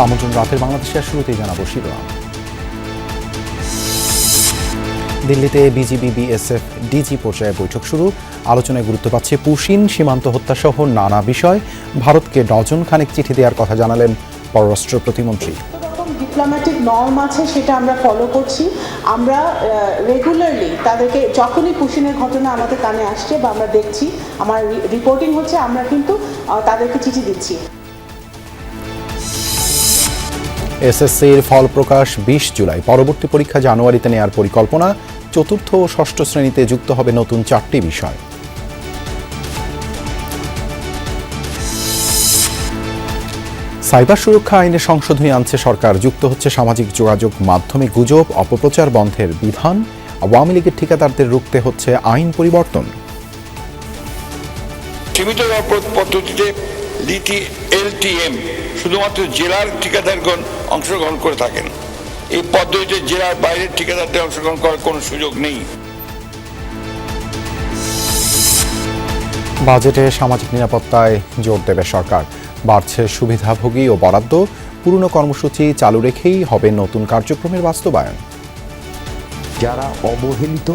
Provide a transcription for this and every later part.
আমন্ত্রণ রাতের বাংলাদেশের শুরুতেই জানাবো শিরোনাম। দিল্লিতে বিজিবি বিএসএফ ডিজি পর্যায়ে বৈঠক শুরু। আলোচনায় গুরুত্ব পাচ্ছে পুশিন, সীমান্ত হত্যাসহ নানা বিষয়। ভারতকে ডজন খানেক চিঠি দেওয়ার কথা জানালেন পররাষ্ট্র প্রতিমন্ত্রী। ডিপ্লোম্যাটিক নর্ম আছে, সেটা আমরা ফলো করছি। আমরা রেগুলারলি তাদেরকে, যখনই পুশিনের ঘটনা আমাদের কানে আসছে বা আমরা দেখছি, আমার রিপোর্টিং হচ্ছে, আমরা কিন্তু তাদেরকে চিঠি দিচ্ছি। এসএসসির ফল প্রকাশ 20 জুলাই। পরবর্তী পরীক্ষা জানুয়ারিতে নেওয়ার পরিকল্পনা। চতুর্থ ও ষষ্ঠ শ্রেণীতে যুক্ত হবে নতুন 4টি বিষয়। সাইবার সুরক্ষা আইনে সংশোধনী আনছে সরকার। যুক্ত হচ্ছে সামাজিক যোগাযোগ মাধ্যমে গুজব, অপপ্রচার বন্ধের বিধান। আওয়ামী লীগের ঠিকাদারদের রুখতে হচ্ছে আইন পরিবর্তন। সীমিত পদ্ধতিতে এলটিএম শুধুমাত্র জেলার ঠিকাদারগণ অংশগ্রহণ করে থাকেন। এই পদ্ধতিতে জেলার বাইরের ঠিকাদারদের অংশগ্রহণ করার কোনো সুযোগ নেই। বাজেটে সামাজিক নিরাপত্তায় জোর দেবে সরকার। বাড়ছে সুবিধাভোগী ও বরাদ্দ। পুরনো কর্মসূচি চালু রেখেই হবে নতুন কার্যক্রমের বাস্তবায়ন। যারা অবহেলিত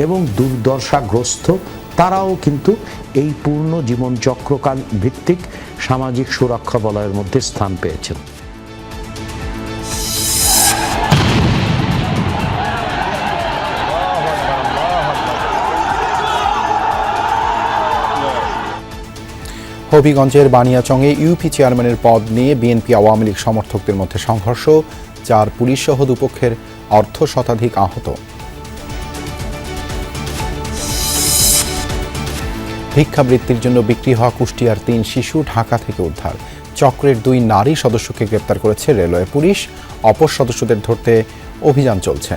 এবং দুর্দশাগ্রস্ত তারাও কিন্তু এই পূর্ণ জীবন চক্রকাল ভিত্তিক সামাজিক সুরক্ষা বলয়ের মধ্যে স্থান পেয়েছেন। হবিগঞ্জের বানিয়াচংয়ে ইউপি চেয়ারম্যানের পদ নিয়ে বিএনপি আওয়ামী লীগ সমর্থকদের মধ্যে সংঘর্ষ। 4 পুলিশ সহ দুপক্ষের অর্ধ শতাধিক আহত। ভিক্ষাবৃত্তির জন্য বিক্রি হওয়া কুষ্টিয়ার 3 শিশু ঢাকা থেকে উদ্ধার। চক্রের 2 নারী সদস্যকে গ্রেপ্তার করেছে রেলওয়ে পুলিশ। অপর সদস্যদের ধরতে অভিযান চলছে।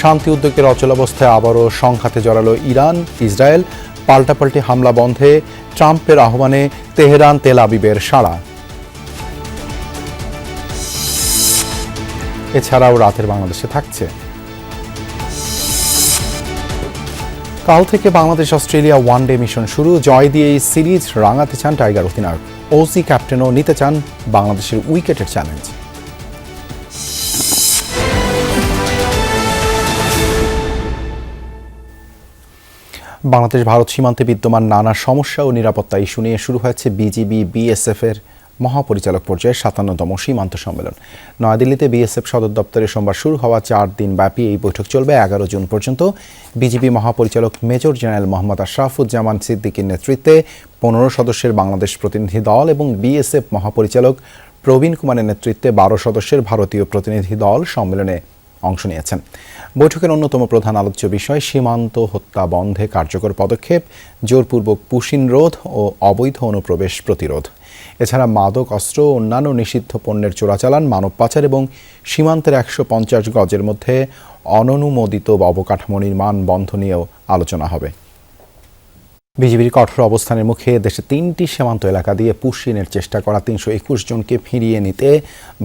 শান্তি উদ্যোগের অচলাবস্থায় আবারও সংঘাতে জড়ালো ইরান ইসরায়েল। পাল্টাপাল্টি হামলা বন্ধে ট্রাম্পের আহ্বানে তেহরান তেল আবিবের সাড়া। এছাড়াও রাতের বাংলাদেশে থাকছে। কাল থেকে বাংলাদেশ অস্ট্রেলিয়া ওয়ানডে মিশন শুরু। জয় দিয়ে এই সিরিজ রাঙাতে চান টাইগার অধিনায়ক। ওসি ক্যাপ্টেনও নিতে চান বাংলাদেশের উইকেটের চ্যালেঞ্জ। বাংলাদেশ ভারত সীমান্তে বিদ্যমান নানা সমস্যা ও নিরাপত্তা ইস্যু নিয়ে শুরু হয়েছে বিজিবি বিএসএফ এর মহাপরিচালক পর্যায়ে 57তম সীমান্ত সম্মেলন। নয়াদিল্লিতে বিএসএফ সদর দপ্তরে সোমবার শুরু হওয়া 4 দিন ব্যাপী এই বৈঠক চলবে 11 জুন পর্যন্ত। বিজিবি মহাপরিচালক মেজর জেনারেল মোহাম্মদ আশরাফুজ্জামান সিদ্দিকীর নেতৃত্বে 15 সদস্যের বাংলাদেশ প্রতিনিধি দল এবং বিএসএফ মহাপরিচালক প্রবীণ কুমারের নেতৃত্বে 12 সদস্যের ভারতীয় প্রতিনিধি দল সম্মেলনে অংশ নিয়েছেন। বৈঠকের অন্যতম প্রধান আলোচ্য বিষয় সীমান্ত হত্যা বন্ধে কার্যকর পদক্ষেপ, জোরপূর্বক পুশিন রোধ ও অবৈধ অনুপ্রবেশ প্রতিরোধ। এছাড়া মাদক অস্ত্র ও অন্যান্য নিষিদ্ধ পণ্যের চোরাচালান, মানব পাচার এবং সীমান্তের 150 গজের মধ্যে অননুমোদিত অবকাঠামো নির্মাণ বন্ধ নিয়েও আলোচনা হবে। বিজিবির কঠোর অবস্থানের মুখে দেশে 3টি সীমান্ত এলাকা দিয়ে পুশিনের চেষ্টা করা 321 জনকে ফিরিয়ে নিতে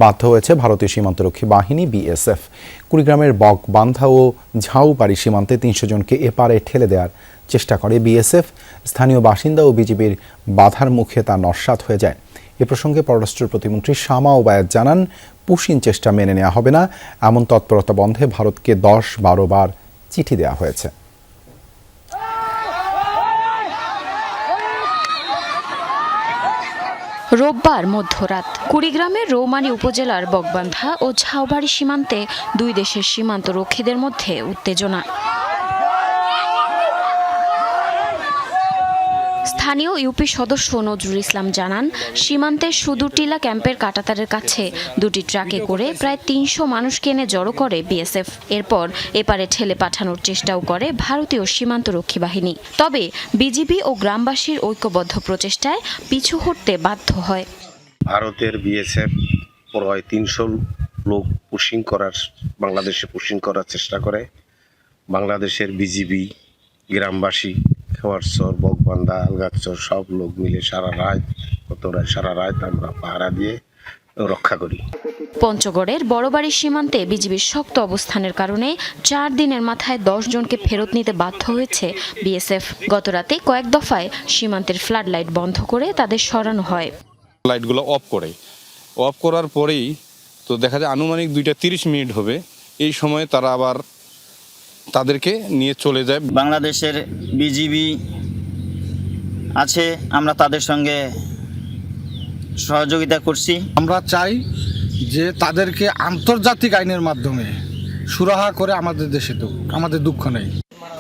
বাধ্য হয়েছে ভারতীয় সীমান্তরক্ষী বাহিনী বিএসএফ। কুড়িগ্রামের বকবান্ধা ও ঝাউবাড়ি সীমান্তে 300 জনকে এপারে ঠেলে দেওয়ার চেষ্টা করে বিএসএফ। স্থানীয় বাসিন্দা ও বিজিবির বাধার মুখে তা নস্যাৎ হয়ে যায়। এ প্রসঙ্গে পররাষ্ট্র প্রতিমন্ত্রী শামা ওবায়েদ জানান, পুশিন চেষ্টা মেনে নেওয়া হবে না। এমন তৎপরতা বন্ধে ভারতকে 10-12 বার চিঠি দেওয়া হয়েছে। রোববার মধ্যরাত কুড়িগ্রামের রৌমারী উপজেলার বকবান্ধা ও ঝাউবাড়ি সীমান্তে 2 দেশের সীমান্ত রক্ষীদের মধ্যে উত্তেজনা। স্থানীয় ইউপি সদস্য নজরুল ইসলাম জানান, সীমান্তের সুদূরটিলা ক্যাম্পের কাঁটাতারের কাছে 2টি ট্রাকে করে প্রায় 300 মানুষকে এনে জড়ো করে বিএসএফ। এরপর এপারে ঠেলে পাঠানোর চেষ্টাও করে ভারতীয় সীমান্তরক্ষী বাহিনী। তবে বিজিবি ও গ্রামবাসীর ঐক্যবদ্ধ প্রচেষ্টায় পিছু হটতে বাধ্য হয়। ভারতের বিএসএফ প্রায় 300 লোক বাংলাদেশে পুশিং করার চেষ্টা করে। বাংলাদেশের বিজিবি, গ্রামবাসী, খেওয়ারচর, বকবান্ধা, আলগাচর সব লোক মিলে সারা রাত সারা রাত আমরা পাহারা দিয়ে রক্ষা করি। পঞ্চগড়ের বড়বাড়ি সীমান্তে বিজিবির শক্ত অবস্থানের কারণে 4 দিনের মাথায় 10 জনকে ফেরত নিতে বাধ্য হয়েছে বিএসএফ। গতরাতে কয়েক দফায় সীমান্তের ফ্লাড লাইট বন্ধ করে তাদের সরানো হয়। লাইটগুলো অফ করার পরেই তো দেখা যায় আনুমানিক 2:30 মিনিট হবে, এই সময়ে তারা আবার তাদেরকে নিয়ে চলে যায়। বাংলাদেশের বিজিবি আছে, আমরা তাদের সঙ্গে সহযোগিতা করছি। আমরা চাই যে তাদেরকে আন্তর্জাতিক আইনের মাধ্যমে সুরাহা করে আমাদের দেশে তো আমাদের দুঃখ নেই।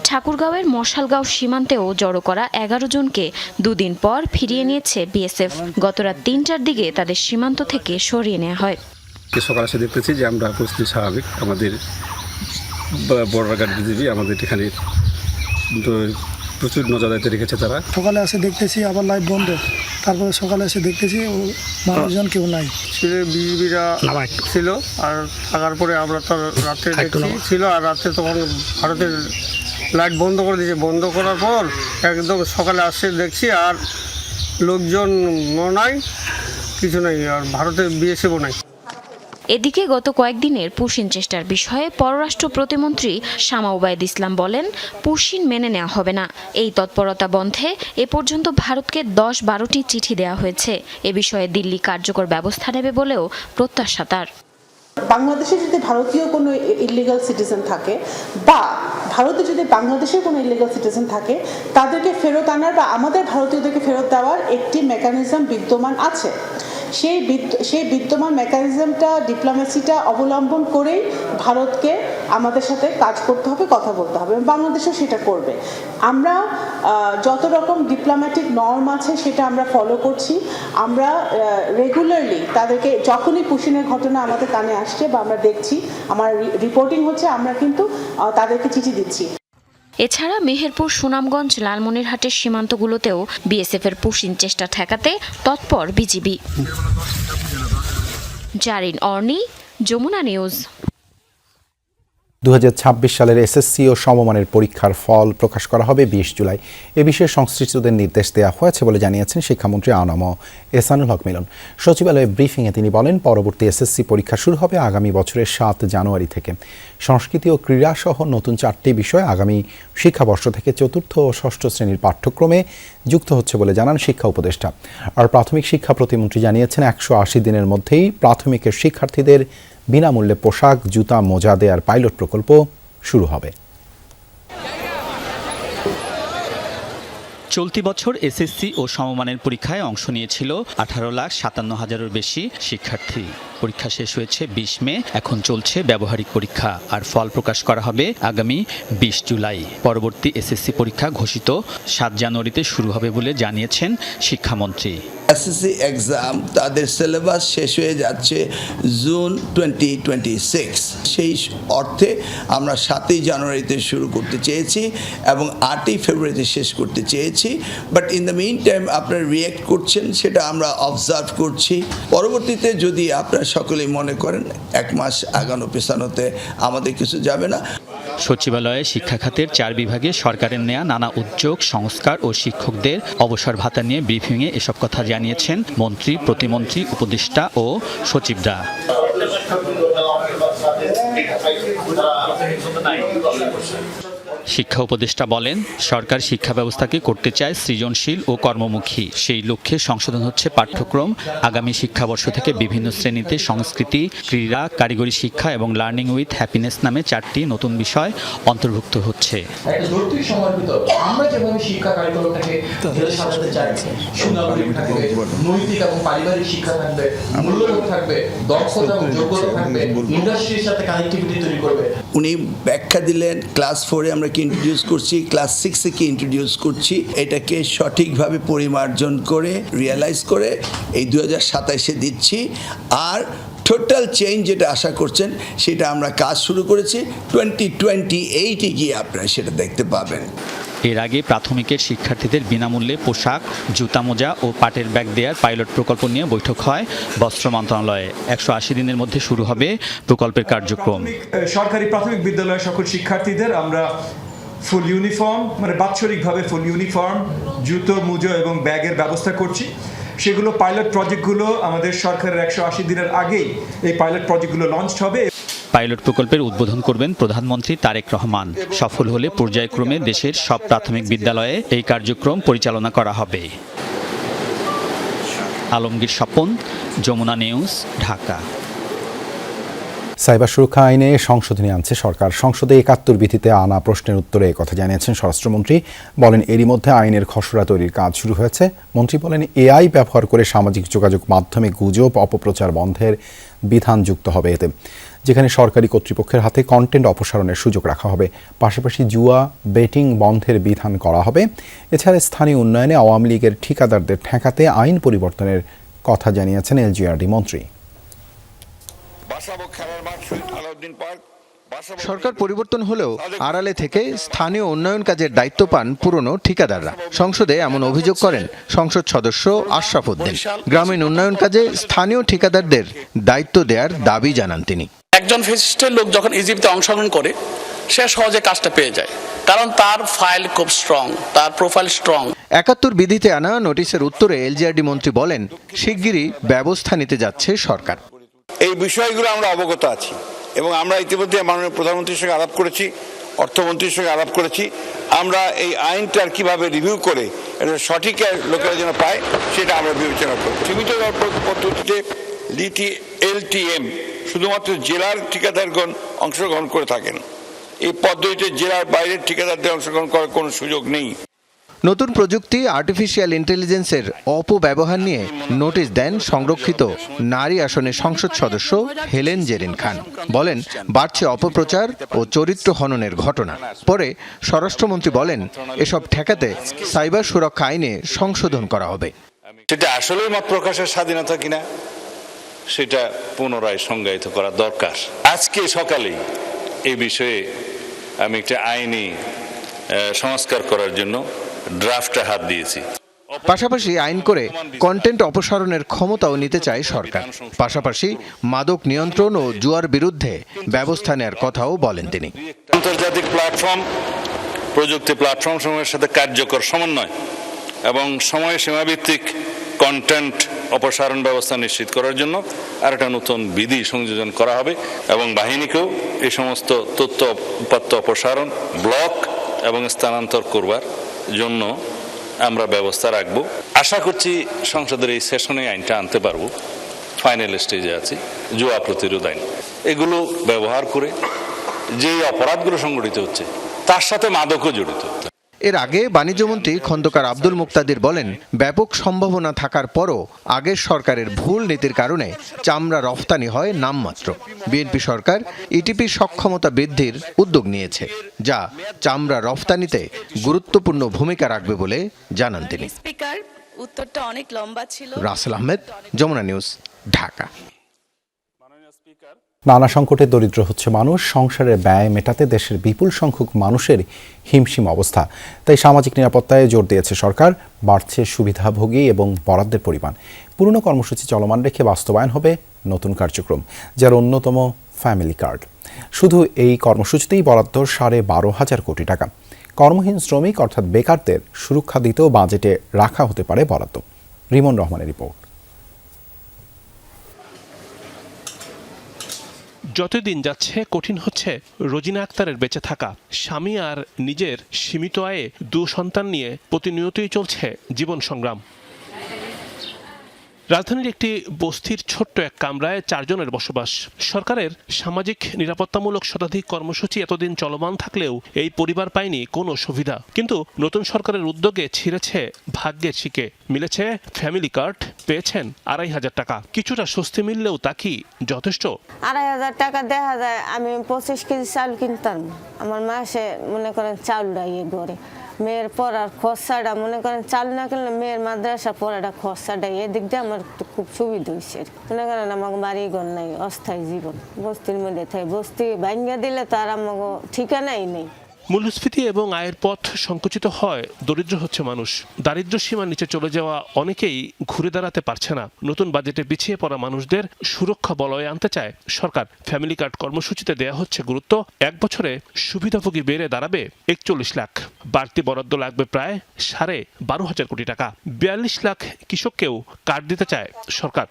ঠাকুরগাঁওয়ের মশালগাঁও সীমান্তেও জড়ো করা 11 জনকে 2 দিন পর ফিরিয়ে নিয়েছে বিএসএফ। গতরাত 3টার দিকে তাদের সীমান্ত থেকে সরিয়ে নেওয়া হয়। সকালে এসে দেখতেছি যে আমরা পরিস্থিতি স্বাভাবিক, আমাদের বর্ডার বিজিবি আমাদের এখানে প্রচুর নজরদারিতে রেখেছে তারা। সকালে এসে দেখতেছি আবার লাইট বন্ধ, তারপরে সকালে এসে দেখতেছি মানুষজন কেউ নাই। বিজিবিরা ছিল আর থাকার পরে আমরা তো রাতে দেখছি ছিল, আর রাতে তখন ভারতের লাইট বন্ধ করে দিয়েছে। বন্ধ করার পর একদম সকালে আসছে দেখছি আর লোকজন নাই, কিছু নাই, আর ভারতের বিএসএফও নাই। এদিকে গত কয়েকদিনের পুশিন চেষ্টার বিষয়ে পররাষ্ট্র প্রতিমন্ত্রী শামা ওবায়দ ইসলাম বলেন, পুশিন মেনে নেওয়া হবে না। এই তৎপরতা বন্ধে এ পর্যন্ত ভারতকে 10-12টি চিঠি দেওয়া হয়েছে। এ বিষয়ে দিল্লি কার্যকর ব্যবস্থা নেবে বলেও প্রত্যাশা তার। বাংলাদেশে যদি ভারতীয় কোনো ইলিগাল সিটিজেন থাকে বা ভারতে যদি বাংলাদেশের কোনো ইলিগাল সিটিজেন থাকে, তাদেরকে ফেরত আনার বা আমাদের ভারতীয়দেরকে ফেরত দেওয়ার একটি মেকানিজম বিদ্যমান আছে। সেই বিদ্যমান মেকানিজমটা, ডিপ্লোমেসিটা অবলম্বন করেই ভারতকে আমাদের সাথে কাজ করতে হবে, কথা বলতে হবে, এবং বাংলাদেশও সেটা করবে। আমরা যত রকম ডিপ্লোম্যাটিক নর্ম আছে সেটা আমরা ফলো করছি। আমরা রেগুলারলি তাদেরকে, যখনই পুশিনের ঘটনা আমাদের কানে আসছে বা আমরা দেখছি, আমার রিপোর্টিং হচ্ছে, আমরা কিন্তু তাদেরকে চিঠি দিচ্ছি। এছাড়া মেহেরপুর, সুনামগঞ্জ, লালমনিরহাটের সীমান্তগুলোতেও বিএসএফের পুশিন চেষ্টা ঠেকাতে তৎপর বিজিবি। জারিন অর্নি, যমুনা নিউজ। 2026 সালের এসএসসি ও সমমানের পরীক্ষার ফল প্রকাশ করা হবে 20 জুলাই। এ বিষয়ে সংশ্লিষ্টদের নির্দেশ দেওয়া হয়েছে বলে জানিয়েছেন শিক্ষামন্ত্রী আনম এহসানুল হক মিলন। সচিবালয়ে ব্রিফিংয়ে তিনি বলেন, পরবর্তী এসএসসি পরীক্ষা শুরু হবে আগামী বছরের 7 জানুয়ারি থেকে। সংস্কৃতি ও ক্রীড়া সহ নতুন 4টি বিষয় আগামী শিক্ষাবর্ষ থেকে 4র্থ ও 6ষ্ঠ শ্রেণীর পাঠ্যক্রমে যুক্ত হচ্ছে বলে জানান শিক্ষা উপদেষ্টা। আর প্রাথমিক শিক্ষা প্রতিমন্ত্রী জানিয়েছেন, 180 দিনের মধ্যেই প্রাথমিকের শিক্ষার্থীদের বিনামূল্যে পোশাক, জুতা, মোজা দেওয়ার পাইলট প্রকল্প শুরু হবে। চলতি বছর এসএসসি ও সমমানের পরীক্ষায় অংশ নিয়েছিল 18,57,000-এর বেশি শিক্ষার্থী। পরীক্ষা শেষ হয়েছে 20 মে, এখন চলছে ব্যবহারিক পরীক্ষা, আর ফল প্রকাশ করা হবে আগামী 20 জুলাই। পরবর্তী এসএসসি পরীক্ষা ঘোষিত 7 জানুয়ারিতে শুরু হবে বলে জানিয়েছেন শিক্ষামন্ত্রী। এসএসসি এক্সাম তাদের সিলেবাস শেষ হয়ে যাচ্ছে জুন 2026। সেই অর্থে আমরা 7ই জানুয়ারিতে শুরু করতে চেয়েছি এবং 8ই ফেব্রুয়ারিতে শেষ করতে চেয়েছি। But in the mean time আপনারা রিঅ্যাক্ট করছেন, সেটা আমরা অবজার্ভ করছি। পরবর্তীতে যদি আপনারা সকলেই মনে করেন 1 মাস আগানো পেছানোতে আমাদের কিছু যাবে না। সচিবালয়ে শিক্ষা খাতের 4 বিভাগে সরকারের নেয়া নানা উদ্যোগ, সংস্কার ও শিক্ষকদের অবসর ভাতা নিয়ে ব্রিফিংয়ে এসব কথা জানিয়েছেন মন্ত্রী, প্রতিমন্ত্রী, উপদেষ্টা ও সচিবরা। শিক্ষা উপদেষ্টা বলেন, সরকার শিক্ষা ব্যবস্থাকে করতে চায় সৃজনশীল ও কর্মমুখী। সেই লক্ষ্যে সংশোধন হচ্ছে পাঠ্যক্রম। আগামী শিক্ষাবর্ষ থেকে বিভিন্ন শ্রেণীতে সংস্কৃতি, ক্রীড়া, কারিগরি শিক্ষা এবং লার্নিং উইথ হ্যাপিনেস নামে 4টি নতুন বিষয় অন্তর্ভুক্ত হচ্ছে। আমরা যেভাবে শিক্ষা কারিকুলামটাকে সাজাতে চাইছি, সুনাগরিক থাকবে, নৈতিক এবং পারিবারিক শিক্ষা থাকবে, মূল্যবোধ থাকবে, দক্ষতা এবং যোগ্যতা থাকবে, ইন্ডাস্ট্রির সাথে কানেক্টিভিটি তৈরি করবে। উনি ব্যাখ্যা দিলেন, ক্লাস 4-এ আমরা কি ইন্ট্রোডিউস করছি, ক্লাস 6-এ কি ইন্ট্রোডিউস করছি, এটাকে সঠিকভাবে পরিমার্জন করে রিয়েলাইজ করে এই 2027-এ দিচ্ছি। আর টোটাল চেঞ্জ যেটা আশা করছেন সেটা আমরা কাজ শুরু করেছি। 2028-এ গিয়ে আপনারা সেটা দেখতে পাবেন। এর আগে প্রাথমিকের শিক্ষার্থীদের বিনামূল্যে পোশাক, জুতা, মোজা ও পাটের ব্যাগ দেওয়ার পাইলট প্রকল্প নিয়ে বৈঠক হয় বস্ত্র মন্ত্রণালয়ে। 180 দিনের মধ্যে শুরু হবে প্রকল্পের কার্যক্রম। সরকারি প্রাথমিক বিদ্যালয়ের সকল শিক্ষার্থীদের আমরা ফুল ইউনিফর্ম, মানে বাৎসরিকভাবে ফুল ইউনিফর্ম, জুতো, মোজা এবং ব্যাগের ব্যবস্থা করছি। সেগুলো পাইলট প্রজেক্টগুলো আমাদের সরকারের 180 দিনের আগেই এই পাইলট প্রজেক্টগুলো লঞ্চ হবে। পাইলট প্রকল্পের উদ্বোধন করবেন প্রধানমন্ত্রী তারেক রহমান। সফল হলে পর্যায়ক্রমে দেশের সব প্রাথমিক বিদ্যালয়ে এই কার্যক্রম পরিচালনা করা হবে। আলমগীর স্বপন, যমুনা নিউজ, ঢাকা। সাইবার সুরক্ষা আইনে সংশোধনী আনছে সরকার। সংসদে ৭১ বিধিতে আনা প্রশ্নের উত্তরে কথা জানিয়েছেন স্বরাষ্ট্রমন্ত্রী। বলেন এরই মধ্যে আইনের খসড়া তৈরির কাজ শুরু হয়েছে। মন্ত্রী বলেন এআই ব্যবহার করে সামাজিক যোগাযোগ মাধ্যমে গুজব অপপ্রচার বন্ধের বিধান যুক্ত হবে এতে, যেখানে সরকারি কর্তৃপক্ষের হাতে কন্টেন্ট অপসারণের সুযোগ রাখা হবে। পাশাপাশি জুয়া বেটিং বন্ধের বিধান করা হবে। এছাড়া স্থানীয় উন্নয়নে আওয়ামী লীগের ঠিকাদারদের ঠেকাতে আইন পরিবর্তনের কথা জানিয়েছেন এলজিআরডি মন্ত্রী। সরকার পরিবর্তন হলেও আড়ালে থেকে স্থানীয় উন্নয়ন কাজের দায়িত্ব পান পুরনো ঠিকাদাররা। সংসদে এমন অভিযোগ করেন সংসদ সদস্য আশরাফ উদ্দিন। গ্রামীণ উন্নয়ন কাজে স্থানীয় ঠিকাদারদের দায়িত্ব দেওয়ার দাবি জানান তিনি। একজন ফ্যাসিস্টের লোক যখন ইজিপ্টে অংশগ্রহণ করে সে সহজে কাজটা পেয়ে যায়, কারণ তার ফাইল খুব স্ট্রং, তার প্রোফাইল স্ট্রং। ৭১ বিধিতে আনা নোটিশের উত্তরে এলজিআরডি মন্ত্রী বলেন শিগগিরই ব্যবস্থা নিতে যাচ্ছে সরকার। এই বিষয়গুলো আমরা অবগত আছি এবং আমরা ইতিমধ্যে মাননীয় প্রধানমন্ত্রীর সঙ্গে আলাপ করেছি, অর্থমন্ত্রীর সঙ্গে আলাপ করেছি। আমরা এই আইনটার কিভাবে রিভিউ করে এটা সঠিক লোকেরা যেন পায় সেটা আমরা বিবেচনা করব। সীমিত পদ্ধতিতে LTM শুধুমাত্র জেলার ঠিকাদারগণ অংশগ্রহণ করে থাকেন। এই পদ্ধতিতে জেলার বাইরের ঠিকাদারদের অংশগ্রহণ করার কোনো সুযোগ নেই। নতুন প্রযুক্তি আর্টিফিশিয়াল ইন্টেলিজেন্সের অপব্যবহার নিয়ে নোটিশ দেন সংরক্ষিত নারী আসনের সংসদ সদস্য হেলেন জেরিন খান। বলেন বাড়ছে অপপ্রচার ও চরিত্র হননের ঘটনা। পরে স্বরাষ্ট্রমন্ত্রী বলেন এসব ঠেকাতে সাইবার সুরক্ষা আইনে সংশোধন করা হবে। সেটা আসলেই মত প্রকাশের স্বাধীনতা কিনা সেটা পুনরায় সংজ্ঞায়িত করা দরকার। আজকে সকালেই এই বিষয়ে আমি একটা আইনি সংস্কার করার জন্য ড্রাফটে হাত দিয়েছি। পাশাপাশি আইন করে কন্টেন্ট অপসারণের ক্ষমতাও নিতে চায় সরকার। পাশাপাশি মাদক নিয়ন্ত্রণ ও জুয়ার বিরুদ্ধে ব্যবস্থা নেওয়ার কথাও বলেন তিনি। আন্তর্জাতিক প্ল্যাটফর্ম, প্রযুক্তি প্ল্যাটফর্ম সমূহের সাথে কার্যকর সমন্বয় এবং সময় সীমাভিত্তিক কন্টেন্ট অপসারণ ব্যবস্থা নিশ্চিত করার জন্য আর একটা নতুন বিধি সংযোজন করা হবে এবং বাহিনীকেও এই সমস্ত তথ্য উপাত্ত অপসারণ, ব্লক এবং স্থানান্তর করবার জন্য আমরা ব্যবস্থা রাখব। আশা করছি সংসদের এই সেশনে আইনটা আনতে পারবো। ফাইনাল স্টেজে আছি। জুয়া প্রতিরোধ আইন, এগুলো ব্যবহার করে যে অপরাধগুলো সংগঠিত হচ্ছে তার সাথে মাদকও জড়িত। এর আগে বাণিজ্যমন্ত্রী খন্দকার আব্দুল মুক্তাদির বলেন ব্যাপক সম্ভাবনা থাকার পরও আগের সরকারের ভুল নীতির কারণে চামড়া রফতানি হয় নামমাত্র। বিএনপি সরকার ইটিপির সক্ষমতা বৃদ্ধির উদ্যোগ নিয়েছে, যা চামড়া রফতানিতে গুরুত্বপূর্ণ ভূমিকা রাখবে বলে জানান তিনি। উত্তরটা অনেক লম্বা ছিল। রাসেল আহমেদ, যমুনা নিউজ, ঢাকা। নানা সংকটে দরিদ্র হচ্ছে মানুষ। সংসারের ব্যয় মেটাতে দেশের বিপুল সংখ্যক মানুষের হিমশিম অবস্থা। তাই সামাজিক নিরাপত্তায় জোর দিয়েছে সরকার। বাড়ছে সুবিধাভোগী এবং বরাদ্দের পরিমাণ। পুরনো কর্মসূচি চলমান রেখে বাস্তবায়ন হবে নতুন কার্যক্রম, যার অন্যতম ফ্যামিলি কার্ড। শুধু এই কর্মসূচিতেই বরাদ্দ 12,500 কোটি টাকা। কর্মহীন শ্রমিক অর্থাৎ বেকারদের সুরক্ষা দিতেও বাজেটে রাখা হতে পারে বরাদ্দ। রিমন রহমানের রিপোর্ট। যতদিন যাচ্ছে কঠিন হচ্ছে রোজিনা আক্তারের বেঁচে থাকা। স্বামী আর নিজের সীমিত আয়ে 2 সন্তান নিয়ে প্রতিনিয়তই চলছে জীবন সংগ্রাম। রাজধানীর একটি বস্তির ছোট্ট এক কামরায় 4 জনের বসবাস। সরকারের সামাজিক নিরাপত্তামূলক শতাধিক কর্মসূচি এতদিন চলমান থাকলেও এই পরিবার পায়নি কোনো সুবিধা। কিন্তু নতুন সরকারের উদ্যোগে ছিঁড়েছে ভাগ্যের শিকে। মিলেছে ফ্যামিলি কার্ড, পেয়েছেন 2,500 টাকা। কিছুটা স্বস্তি মিললেও তা কি যথেষ্ট? 2,500 টাকা দেখা যায় আমি 25 কেজি চাউল কিনতাম। আমার মাসে মনে করেন চাউলটা গড়ে। মেয়ের পড়ার খরচাটা মনে করেন চাল না কিনলে মেয়ের মাদ্রাসা পড়াটা খরচাটা এদিক দিয়ে আমার খুব সুবিধা হয়েছে। মনে করেন আমাকে বাড়ি ঘর নাই, অস্থায়ী জীবন বস্তির মধ্যে থাকে। বস্তি ভাঙ্গা দিলে তার আমাকে ঠিকানাই নেই। মূল্যস্ফীতি এবং আয়ের পথ সংকুচিত হয় দরিদ্র হচ্ছে মানুষ। দারিদ্র্য সীমার নিচে চলে যাওয়া অনেকেই ঘুরে দাঁড়াতে পারছে না। নতুন বাজেটে পিছিয়ে পড়া মানুষদের সুরক্ষা বলয়ে আনতে চায় সরকার। ফ্যামিলি কার্ড কর্মসূচিতে দেয়া হচ্ছে গুরুত্ব। 1 বছরে সুবিধাভোগী বেড়ে দাঁড়াবে 41 লাখ। বাড়তি বরাদ্দ লাগবে প্রায় 12,500 কোটি টাকা। 42 লাখ কৃষককেও কার্ড দিতে চায় সরকার।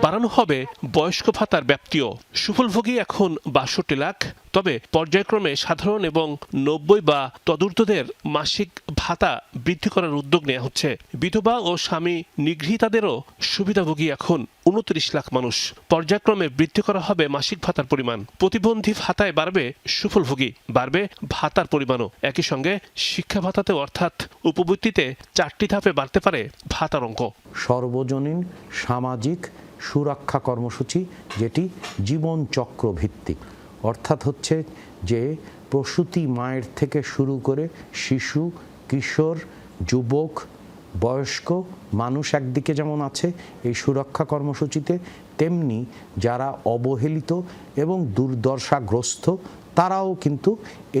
বাড়ানো হবে বয়স্ক ভাতার ব্যাপ্তিও। সুফলভোগী এখন 62 লাখ। তবে পর্যায়ক্রমে সাধারণ এবং 90 বা তদূর্ধ্বদের মাসিক ভাতা বৃদ্ধি করার উদ্যোগ নেওয়া হচ্ছে। বিধবা ও স্বামী নিগৃহীতাদেরও সুবিধাভোগী এখন 29 লাখ মানুষ। পর্যায়ক্রমে বৃদ্ধি করা হবে মাসিক ভাতার পরিমাণ। প্রতিবন্ধী ভাতায় বাড়বে সুফলভোগী, বাড়বে ভাতার পরিমাণও। একই সঙ্গে শিক্ষা ভাতাতে অর্থাৎ উপবৃত্তিতে 4টি ধাপে বাড়তে পারে ভাতার অঙ্ক। সর্বজনীন সামাজিক সুরক্ষা কর্মসূচি, যেটি জীবন চক্র ভিত্তিক, অর্থাৎ হচ্ছে যে প্রসূতি মায়ের থেকে শুরু করে শিশু, কিশোর, যুবক, বয়স্ক মানুষ একদিকে যেমন আছে এই সুরক্ষা কর্মসূচিতে, তেমনি যারা অবহেলিত এবং দুর্দশাগ্রস্ত তারাও কিন্তু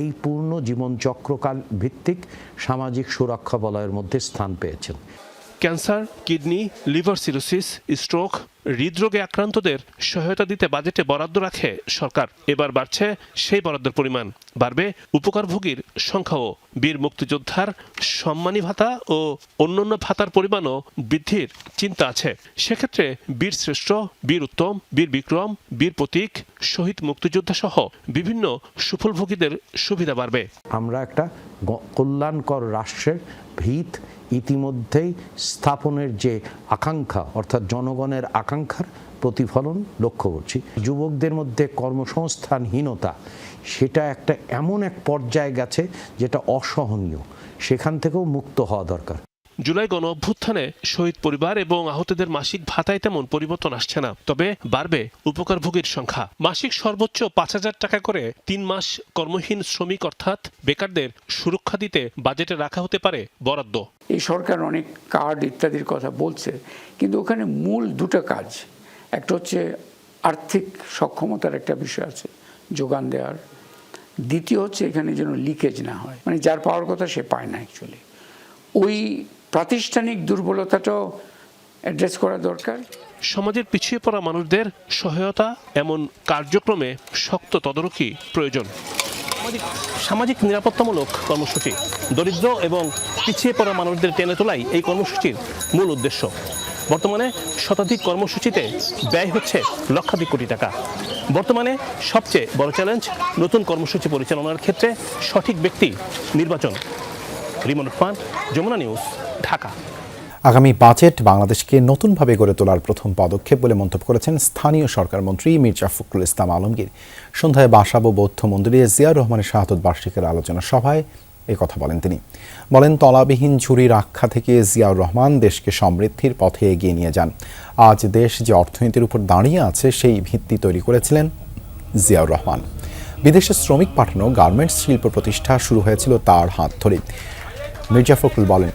এই পূর্ণ জীবনচক্রকাল ভিত্তিক সামাজিক সুরক্ষা বলয়ের মধ্যে স্থান পেয়েছেন। Cancer, kidney, liver cirrhosis, stroke, হৃদরোগে আক্রান্তদের সহায়তা দিতে বাজেটে বরাদ্দ রাখে সরকার। এবার বাড়ছে সেই বরাদ্দের পরিমাণ, বাড়বে উপকারভোগীর সংখ্যাও। বীর মুক্তিযোদ্ধার সম্মানী ভাতা ও অন্যান্য ভাতার পরিমাণও বৃদ্ধির চিন্তা আছে। সেক্ষেত্রে বীর শ্রেষ্ঠ, বীর উত্তম, বীর বিক্রম, বীর প্রতীক, শহীদ মুক্তিযোদ্ধা সহ বিভিন্ন সুফলভোগীদের সুবিধা বাড়বে। আমরা একটা কল্যাণকর রাষ্ট্রের ভিত ইতিমধ্যেই স্থাপনের যে আকাঙ্ক্ষা, অর্থাৎ জনগণের আকাঙ্ক্ষার প্রতিফলন লক্ষ্য করছি। যুবকদের মধ্যে কর্মসংস্থানহীনতা সেটা একটা এমন এক পর্যায়ে গেছে যেটা অসহনীয়, সেখান থেকেও মুক্ত হওয়া দরকার। জুলাই গণ অভ্যুত্থানে শহীদ পরিবার এবং আহতদের মাসিক ভাতায় তেমন পরিবর্তন আসছে না, তবে বাড়বে উপকারভোগীর সংখ্যা। মাসিক সর্বোচ্চ 5,000 টাকা করে 3 মাস কর্মহীন শ্রমিক অর্থাৎ বেকারদের সুরক্ষা দিতে বাজেটে রাখা হতে পারে বরাদ্দ। এই সরকার অনেক কার্ড ইত্যাদির কথা বলছে, কিন্তু ওখানে মূল দুটো কাজ। একটা হচ্ছে আর্থিক সক্ষমতার একটা বিষয় আছে, যোগান দেওয়ার। দ্বিতীয় হচ্ছে এখানে যেন লিকেজ না হয়, মানে যার পাওয়ার কথা সে পায় না। অ্যাকচুয়ালি ওই প্রাতিষ্ঠানিক দুর্বলতাটাও অ্যাড্রেস করা দরকার। সমাজের পিছিয়ে পড়া মানুষদের সহায়তা এমন কার্যক্রমে শক্ত তদারকি প্রয়োজন। সামাজিক নিরাপত্তামূলক কর্মসূচি দরিদ্র এবং পিছিয়ে পড়া মানুষদের টেনে তোলাই এই কর্মসূচির মূল উদ্দেশ্য। বর্তমানে শতাধিক কর্মসূচিতে ব্যয় হচ্ছে লক্ষাধিক কোটি টাকা। বর্তমানে সবচেয়ে বড় চ্যালেঞ্জ নতুন কর্মসূচি পরিচালনার ক্ষেত্রে সঠিক ব্যক্তি নির্বাচন। রিমন উসমান, যমুনা নিউজ, ঢাকা। আগামী বাজেট বাংলাদেশকে নতুনভাবে গড়ে তোলার প্রথম পদক্ষেপ বলে মন্তব্য করেছেন স্থানীয় সরকার মন্ত্রী মির্জা ফখরুল ইসলাম আলমগীর। সন্ধ্যায় বাসাবো বৌদ্ধ মন্দিরে জিয়া রহমানের শাহাদত বার্ষিকীর আলোচনা সভায় এই কথা বলেন তিনি। বলেন, তলাবিহীন ঝুড়ির আখ্যা থেকে জিয়াউর রহমান দেশকে সমৃদ্ধির পথে এগিয়ে নিয়ে যান। আজ দেশ যে অর্থনীতির উপর দাঁড়িয়ে আছে সেই ভিত্তি তৈরি করেছিলেন জিয়াউর রহমান। বিদেশে শ্রমিক পাঠানো গার্মেন্টস শিল্প প্রতিষ্ঠা শুরু হয়েছিল তার হাত ধরে। মির্জা ফখরুল বলেন,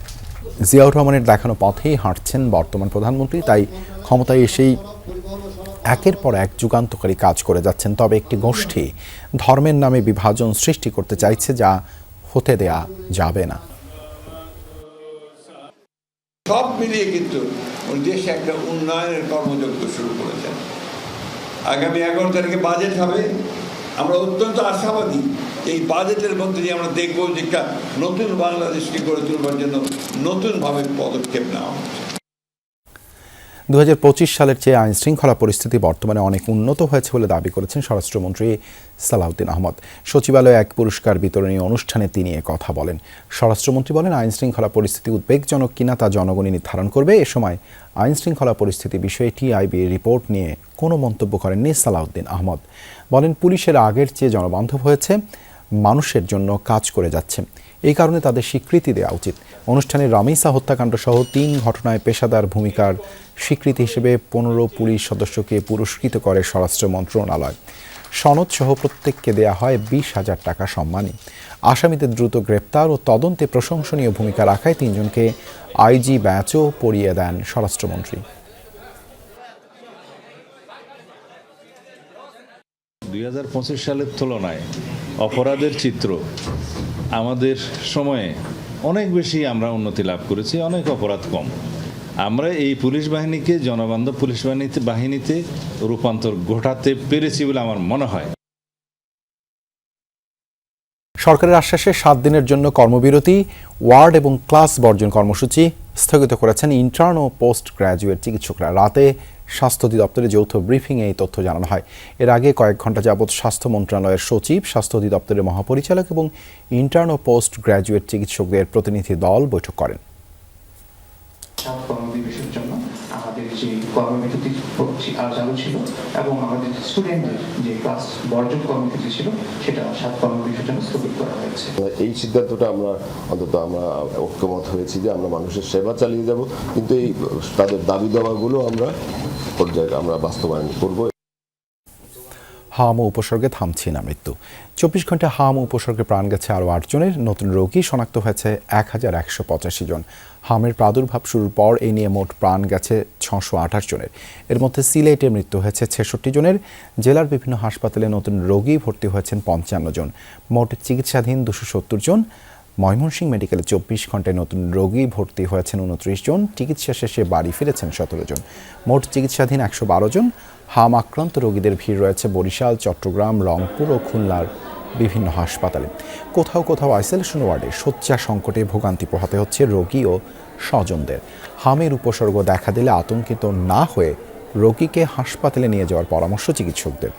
জিয়াউর রহমানের দেখানো পথেই হাঁটছেন বর্তমান প্রধানমন্ত্রী, তাই ক্ষমতায় এসেই একের পর এক যুগান্তকারী কাজ করে যাচ্ছেন। তবে একটি গোষ্ঠী ধর্মের নামে বিভাজন সৃষ্টি করতে চাইছে, যা হতে দেয়া যাবে না। সব মিলিয়ে কিন্তু দেশে একটা উন্নয়নের কর্মযজ্ঞ শুরু করেছেন। আগামী 11 তারিখে বাজেট হবে। আমরা অত্যন্ত আশাবাদী এই বাজেটের মধ্যে দিয়ে আমরা দেখব যে একটা নতুন বাংলাদেশকে গড়ে তুলবার জন্য নতুনভাবে পদক্ষেপ নেওয়া হচ্ছে। 2025 সালের চেয়ে আইন শৃঙ্খলা পরিস্থিতি বর্তমানে অনেক উন্নত হয়েছে বলে দাবি করেছেন স্বরাষ্ট্রমন্ত্রী সালাউদ্দিন আহমদ। সচিবালয়ে এক পুরস্কার বিতরণী অনুষ্ঠানে তিনি কথা বলেন। স্বরাষ্ট্রমন্ত্রী বলেন, আইন শৃঙ্খলা পরিস্থিতি উদ্বেগজনক কিনা তা জনগণই নির্ধারণ করবে। এ সময় আইন শৃঙ্খলা পরিস্থিতি বিষয়ে টিআইবি রিপোর্ট নিয়ে কোনো মন্তব্য করেননি সালাউদ্দিন আহমদ। বলেন, পুলিশের আগের চেয়ে জনবান্ধব হয়েছে, মানুষের জন্য কাজ করে যাচ্ছে, এই কারণে তাদের স্বীকৃতি দেওয়া উচিত। অনুষ্ঠানে রামিসা হত্যাকাণ্ড সহ 3 ঘটনায় পেশাদার ভূমিকার স্বীকৃতি হিসেবে 15 পুলিশ সদস্যকে পুরস্কৃত করে স্বরাষ্ট্র মন্ত্রণালয়। সনদ সহ প্রত্যেককে দেয়া হয় 20,000 টাকা সম্মানী। আসামিদের দ্রুত গ্রেপ্তার ও তদন্তে প্রশংসনীয় ভূমিকা রাখায় 3 জনকে আইজি ব্যাচও পরিয়ে দেন স্বরাষ্ট্রমন্ত্রী। 2025 সালের তুলনায় অপরাধের চিত্র আমাদের সময়ে অনেক বেশি আমরা উন্নতি লাভ করেছি, অনেক অপরাধ কম। আমরা এই পুলিশ বাহিনীকে জনবান্ধব পুলিশ বাহিনীতে রূপান্তর ঘটাতে পেরেছি বলে আমার মনে হয়। সরকারের আশ্বাসে 7 দিনের জন্য কর্মবিরতি, ওয়ার্ড এবং ক্লাস বর্জন কর্মসূচি স্থগিত করেছেন ইন্টার্ন ও পোস্ট গ্র্যাজুয়েট চিকিৎসকরা। রাতে স্বাস্থ্য অধিদপ্তরের যৌথ ব্রিফিংয়ে এই তথ্য জানানো হয়। এর আগে কয়েক ঘন্টা যাবৎ স্বাস্থ্য মন্ত্রণালয়ের সচিব, স্বাস্থ্য অধিদপ্তরের মহাপরিচালক এবং ইন্টার্ন ও পোস্ট গ্র্যাজুয়েট চিকিৎসকদের প্রতিনিধি দল বৈঠক করেন। কর্মদিবসের জন্য আমাদের যে কর্মবিরতি চালু ছিল এবং আমাদের স্টুডেন্টদের যে ক্লাস বর্জন কর্মসূচি ছিল সেটা 7 কর্মদিবসের জন্য স্থগিত করা হয়েছে। এই সিদ্ধান্তটা আমরা ঐক্যমত হয়েছি যে আমরা মানুষের সেবা চালিয়ে যাব, কিন্তু এই তাদের দাবি দাওয়াগুলো আমরা বাস্তবায়ন করব। হাম ও উপসর্গে থামছে না মৃত্যু। 24 ঘন্টা হাম ও উপসর্গে প্রাণ গেছে আরও 8 জনের। নতুন রোগী শনাক্ত হয়েছে 1185 জন। হামের প্রাদুর্ভাব শুরুর পর এই নিয়ে মোট প্রাণ গেছে 628 জনের। এর মধ্যে সিলেটে মৃত্যু হয়েছে 66 জনের। জেলার বিভিন্ন হাসপাতালে নতুন রোগী ভর্তি হয়েছেন 55 জন। মোট চিকিৎসাধীন 270 জন। ময়মনসিংহ মেডিকেলে 24 ঘন্টায় নতুন রোগী ভর্তি হয়েছেন 29 জন। চিকিৎসা শেষে বাড়ি ফিরেছেন 17 জন। মোট চিকিৎসাধীন 112 জন। হাম আক্রান্ত রোগীদের ভিড় রয়েছে বরিশাল, চট্টগ্রাম, রংপুর ও খুলনার বিভিন্ন হাসপাতালে। কোথাও কোথাও আইসোলেশন ওয়ার্ডে শয্যা সংকটে ভোগান্তি পোহাতে হচ্ছে রোগী ও স্বজনদের। হামের উপসর্গ দেখা দিলে আতঙ্কিত না হয়ে রোগীকে হাসপাতালে নিয়ে যাওয়ার পরামর্শ চিকিৎসকদের।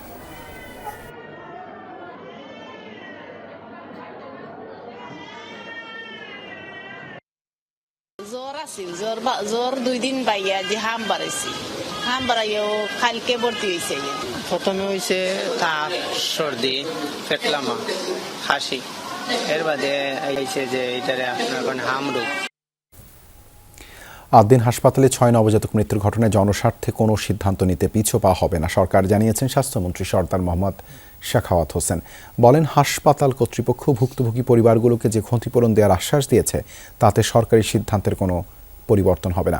জ্বর 2 দিন বাইয়া যে হাম বাড়াইছি, হাম বাড়াইও কালকে ভর্তি হয়েছে। প্রথমে হয়েছে কাশ, সর্দি, পেটলামা, হাসি, এর বাদে হয়েছে যে এটারে আপনার হাম রোগ। 8 দিন হাসপাতালে 6 নবজাতক মৃত্যুর ঘটনায় জনস্বার্থে কোনো সিদ্ধান্ত নিতে পিছু পা হবে না সরকার, জানিয়েছেন স্বাস্থ্যমন্ত্রী সরদার মোহাম্মদ শাখাওয়াত হোসেন। বলেন, হাসপাতাল কর্তৃপক্ষ ভুক্তভোগী পরিবারগুলোকে যে ক্ষতিপূরণ দেওয়ার আশ্বাস দিয়েছে তাতে সরকারি সিদ্ধান্তের কোনো পরিবর্তন হবে না।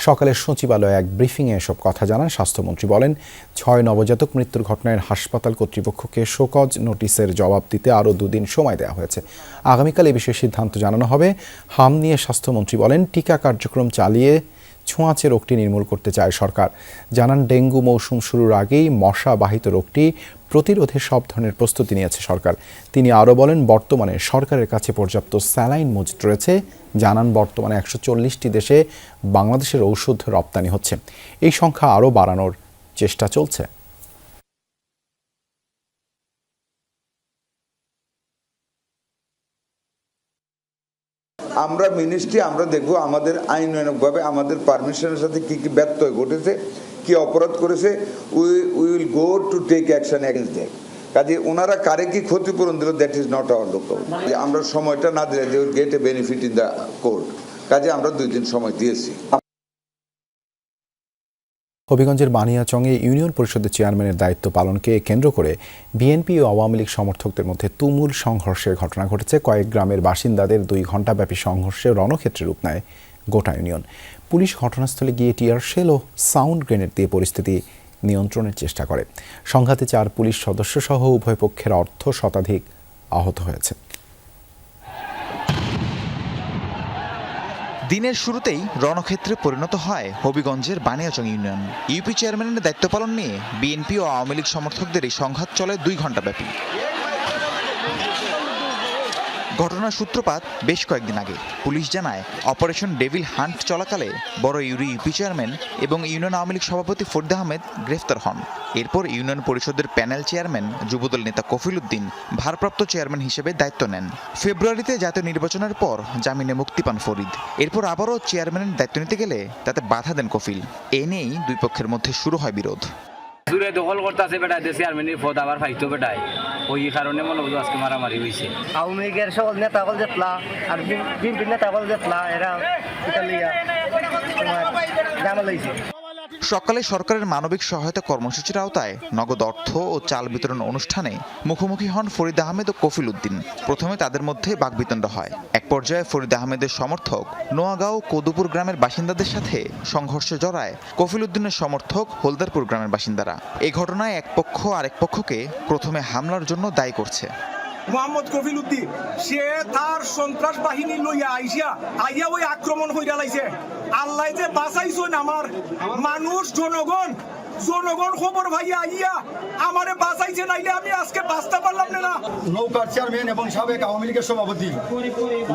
সকালে সচিবালয়ে এক ব্রিফিংয়ে এসব কথা জানান স্বাস্থ্যমন্ত্রী। বলেন, 6 নবজাতক মৃত্যুর ঘটনায় হাসপাতাল কর্তৃপক্ষকে শোকজ নোটিশের জবাব দিতে আরও 2 দিন সময় দেওয়া হয়েছে। আগামীকাল এ বিষয়ে সিদ্ধান্ত জানানো হবে। হাম নিয়ে স্বাস্থ্যমন্ত্রী বলেন, টিকা কার্যক্রম চালিয়ে ছোঁয়াচে রোগটি নির্মূল করতে চায় সরকার। জানান, ডেঙ্গু মৌসুম শুরুর আগেই মশাবাহিত রোগটি প্রতিরোধে সব ধরনের প্রস্তুতি নিয়েছে সরকার। তিনি আরও বলেন, বর্তমানে সরকারের কাছে পর্যাপ্ত স্যালাইন মজুত রয়েছে। জানান, বর্তমানে 140টি দেশে বাংলাদেশের ঔষধ রপ্তানি হচ্ছে। এই সংখ্যা আরও বাড়ানোর চেষ্টা চলছে। আমরা মিনিস্ট্রি আমরা দেখব আমাদের আইনানুগভাবে আমাদের পারমিশনের সাথে কি কি ব্যত্যয় ঘটেছে, কি অপরাধ করেছে, we will go to take action against them. কাজে ওনারা কারে কি ক্ষতিপূরণ দিল, দ্যাট ইজ নট আওয়ার লোক। আমরা সময়টা না দিলে they will get a benefit in the court. কাজে আমরা 2 দিন সময় দিয়েছি। হবিগঞ্জের বানিয়াচংয়ে ইউনিয়ন পরিষদের চেয়ারম্যানের দায়িত্ব পালনকে কেন্দ্র করে বিএনপি ও আওয়ামী লীগ সমর্থকদের মধ্যে তুমুল সংঘর্ষের ঘটনা ঘটেছে। কয়েক গ্রামের বাসিন্দাদের 2 ঘণ্টাব্যাপী সংঘর্ষে রণক্ষেত্রে রূপ নেয় গোটা ইউনিয়ন। পুলিশ ঘটনাস্থলে গিয়ে টিয়ার শেল ও সাউন্ড গ্রেনেড দিয়ে পরিস্থিতি নিয়ন্ত্রণের চেষ্টা করে। সংঘাতে 4 পুলিশ সদস্য সহ উভয় পক্ষের অর্ধ শতাধিক আহত হয়েছে। দিনের শুরুতেই রণক্ষেত্রে পরিণত হয় হবিগঞ্জের বানিয়াচং ইউনিয়ন। ইউপি চেয়ারম্যানের দায়িত্ব পালন নিয়ে বিএনপি ও আওয়ামী লীগ সমর্থকদের এই সংঘাত চলে 2 ঘণ্টাব্যাপী। ঘটনার সূত্রপাত বেশ কয়েকদিন আগে। পুলিশ জানায়, অপারেশন ডেভিল হান্ট চলাকালে বড় ইউরি ইউপি চেয়ারম্যান এবং ইউনিয়ন আওয়ামী লীগ সভাপতি ফরিদ আহমেদ গ্রেফতার হন। এরপর ইউনিয়ন পরিষদের প্যানেল চেয়ারম্যান যুবদল নেতা কফিল উদ্দিন ভারপ্রাপ্ত চেয়ারম্যান হিসেবে দায়িত্ব নেন। ফেব্রুয়ারিতে জাতীয় নির্বাচনের পর জামিনে মুক্তি পান ফরিদ। এরপর আবারও চেয়ারম্যানের দায়িত্ব নিতে গেলে তাতে বাধা দেন কফিল। এ নিয়েই 2 পক্ষের মধ্যে শুরু হয় বিরোধ। দূরে দখল করতেছে বেটা, দেশে চেয়ারম্যানের পদ আবার পাইতো বেটায়, ওই কারণে মনে হয় আজকে মারামারি হয়েছে। আওয়ামী লীগের সকল নেতা কল জেতলা আর বিএনপির নেতা কল জেতলা, এরা সকালে সরকারের মানবিক সহায়তা কর্মসূচির আওতায় নগদ অর্থ ও চাল বিতরণ অনুষ্ঠানে মুখোমুখি হন ফরিদ আহমেদ ও কফিল উদ্দিন। প্রথমে তাদের মধ্যে বাকবিতণ্ডা হয়। এক পর্যায়ে ফরিদ আহমেদের সমর্থক নোয়াগাঁও কদুপুর গ্রামের বাসিন্দাদের সাথে সংঘর্ষে জড়ায় কফিল উদ্দিনের সমর্থক হলদারপুর গ্রামের বাসিন্দারা। এই ঘটনায় এক পক্ষ আরেক পক্ষকে প্রথমে হামলার জন্য দায়ী করছে। মোহাম্মদ কফিল উদ্দিন সে তার সন্ত্রাস বাহিনী লইয়া আইয়া ওই আক্রমণ হইয়া লাইছে। আল্লাহ যে বাঁচাইছেন আমার মানুষ জনগণ খবর ভাইয়া আইয়া আমারে বাঁচাইছে, নাইলে আমি আজকে বাঁচতে পারলাম না। নৌকার চেয়ারম্যান এবং সাবেক আওয়ামী লীগের সভাপতি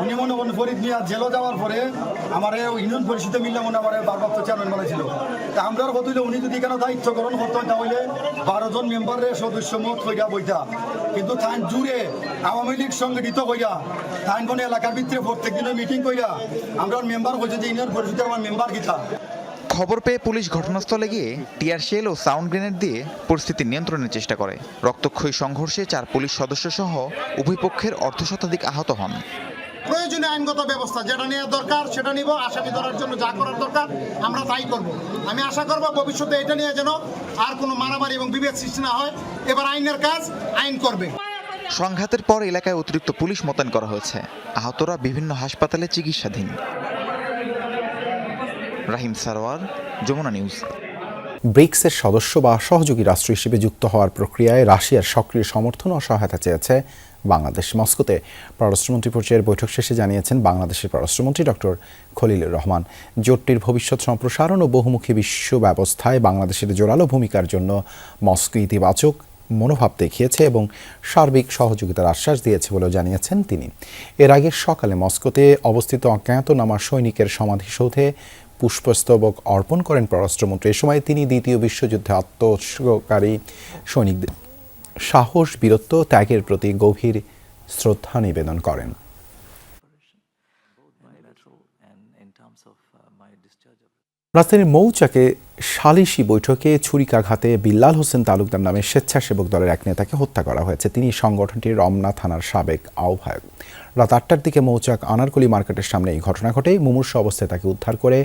উনি মনে করেন ফরিদ মিয়া জেলে যাওয়ার পরে আমার ইউনিয়ন পরিষদে মিললে মনে আমার ভারপ্রাপ্ত চেয়ারম্যান বলেছিল। তা আমরা বদলে উনি যদি কেন দায়িত্ব গ্রহণ করতেন তাহলে 12 জন মেম্বারের সদস্য মত হইয়া বইতা, কিন্তু তাই জুড়ে আওয়ামী লীগ সংগঠিত হইয়া তাই কোন এলাকার ভিতরে প্রত্যেক দিনের মিটিং কইরা আমরা মেম্বার হয়েছে যে ইউনিয়ন পরিষদের আমার মেম্বার গীতা। খবর পেয়ে পুলিশ ঘটনাস্থলে গিয়ে টিয়ার শেল ও সাউন্ড গ্রেনেড দিয়ে পরিস্থিতি নিয়ন্ত্রণের চেষ্টা করে। রক্তক্ষয়ী সংঘর্ষে 4 পুলিশ সদস্য সহ উভয় পক্ষের অর্ধশতাধিক আহত হন। প্রয়োজনীয় আইনগত ব্যবস্থা যেটা নেওয়া দরকার সেটা নিব। আসামি ধরার জন্য যা করার দরকার আমরা তাই করব। আমি আশা করব ভবিষ্যতে এটা নিয়ে যেন আর কোনো মারামারি এবং বিভেদ সৃষ্টি না হয়। এবার আইনের কাজ আইন করবে। সংঘাতের পর এলাকায় অতিরিক্ত পুলিশ মোতায়েন করা হয়েছে। আহতরা বিভিন্ন হাসপাতালে চিকিৎসাধীন। রাহিম সারোয়ার, যমুনা নিউজ। ব্রিক্সের সদস্য বা সহযোগী রাষ্ট্র হিসেবে যুক্ত হওয়ার প্রক্রিয়ায় রাশিয়ার সক্রিয় সমর্থন ও সহায়তা চেয়েছে বাংলাদেশ। মস্কোতে পররাষ্ট্রমন্ত্রী পর্যায়ের বৈঠক শেষে জানিয়েছেন বাংলাদেশের পররাষ্ট্রমন্ত্রী ডক্টর খলিলুর রহমান, জোটটির ভবিষ্যৎ সম্প্রসারণ ও বহুমুখী বিশ্ব ব্যবস্থায় বাংলাদেশের জোরালো ভূমিকার জন্য মস্কো ইতিবাচক মনোভাব দেখিয়েছে এবং সার্বিক সহযোগিতার আশ্বাস দিয়েছে বলেও জানিয়েছেন তিনি। এর আগে সকালে মস্কোতে অবস্থিত অজ্ঞাতনামা সৈনিকের সমাধিসৌধে পুষ্পস্তবক অর্পণ করেন পররাষ্ট্রমন্ত্রী। এ সময় তিনি দ্বিতীয় বিশ্বযুদ্ধে আত্মোৎসর্গকারী সৈনিকদের সাহস, বীরত্ব, ত্যাগের প্রতি গভীর শ্রদ্ধা নিবেদন করেন। রাজধানীর মৌচাকে সালিশি বৈঠকে ছুরিকাঘাতে বিল্লাল হোসেন তালুকদার নামে স্বেচ্ছাসেবক দলের এক নেতাকে হত্যা করা হয়েছে। তিনি সংগঠনটির রমনা থানার সাবেক আহ্বায়ক। রাত 8টার দিকে মৌচাক আনারকলি মার্কেটের সামনে এই ঘটনা ঘটে। মুমূর্ষ অবস্থায় তাকে উদ্ধার করে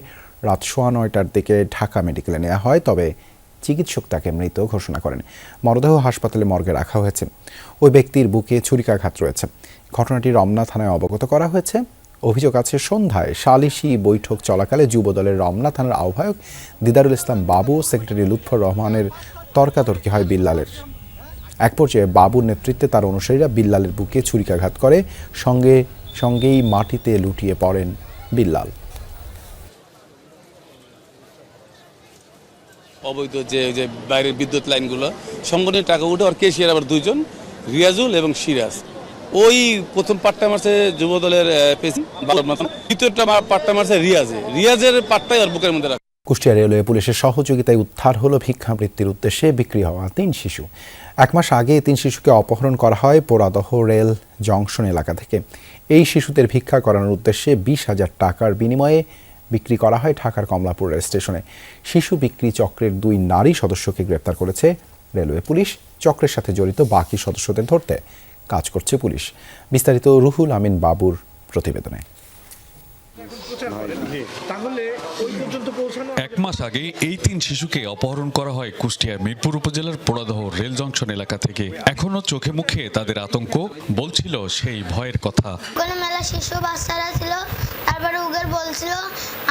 রাত 9:15টার দিকে ঢাকা মেডিকেলে নেওয়া হয়, তবে চিকিৎসক তাকে মৃত ঘোষণা করেন। মরদেহ হাসপাতালে মর্গে রাখা হয়েছে। ওই ব্যক্তির বুকে ছুরিকাঘাত রয়েছে। ঘটনাটি রমনা থানায় অবগত করা হয়েছে। অভিযোগ আছে সন্ধ্যায় সালিশি বৈঠক চলাকালে যুবদলের রমনা থানার আহ্বায়ক দিদারুল ইসলাম বাবু ও সেক্রেটারি লুৎফর রহমানের তর্কাতর্কি হয় বিল্লালের। এক পর্যায়ে বাবুর নেতৃত্বে তার অনুসারীরা বিল্লালের বুকে ছুরিকাঘাত করে, সঙ্গেই মাটিতে লুটিয়ে পড়েন বিল্লাল। অবৈধ যে বাইরের বিদ্যুৎ লাইনগুলো সংগঠনের টাকা উঠে আর কেশিয়ার আবার 2 জন, রিয়াজুল এবং সিরাজ। ওই প্রথম পার্টটা মারছে যুবদলের দ্বিতীয়টা পার্টটা মারছে রিয়াজের পার্টটাই ওর বুকের মধ্যে রাখে। কুষ্টিয়া রেলওয়ে পুলিশের সহযোগিতায় উদ্ধার হলো ভিক্ষাবৃত্তির উদ্দেশ্যে বিক্রি হওয়া 3 শিশু। 1 মাস আগে 3 শিশুকে অপহরণ করা হয় পোড়াদহ রেল জংশন এলাকা থেকে। এই শিশুদের ভিক্ষা করানোর উদ্দেশ্যে 20,000 টাকার বিনিময়ে বিক্রি করা হয় ঢাকার কমলাপুর রেল স্টেশনে। শিশু বিক্রি চক্রের 2 নারী সদস্যকে গ্রেপ্তার করেছে রেলওয়ে পুলিশ। চক্রের সাথে জড়িত বাকি সদস্যদের ধরতে কাজ করছে পুলিশ। বিস্তারিত রুহুল আমিন বাবুর প্রতিবেদনে। 1 মাস আগে এই 3 শিশুকে অপহরণ করা হয় কুষ্টিয়ার মিরপুর উপজেলার পোড়াদহ রেল জংশন এলাকা থেকে। এখনো চোখে মুখে তাদের আতঙ্ক, বলছিল সেই ভয়ের কথা। কোন মেলা শিশু বাচ্চারা ছিল, তারপরে উগের বলছিল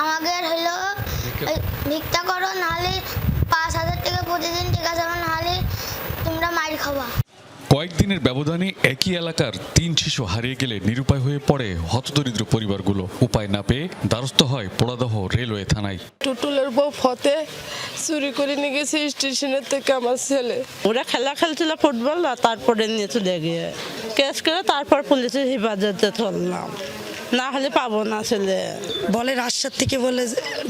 আমাদের হলো ভিক্ষা করো, নাহলে 5,000 টাকা প্রতিদিন টাকা জমা, নাহলে তোমরা মার খাবা। কয়েকদিনের ব্যবধানে একই এলাকার 3 শিশু হারিয়ে গেলে নিরুপায় হয়ে পড়ে হতদরিদ্র পরিবারগুলো। উপায় না পেয়ে দ্বারস্থ হয় পোড়াদহ রেলওয়ে থানায়। টুটুলের বউ ফতে চুরি করে নিয়ে গেছে স্টেশনের থেকে আমার ছেলে। ওরা খেলা খেলছিল ফুটবল, তারপরে নিয়ে চলে গিয়ে কেস করে তারপর পুলিশের হেফাজতে ধরলাম, না হলে পাবো না ছেলে। বলে রাজশাহী থেকে বলে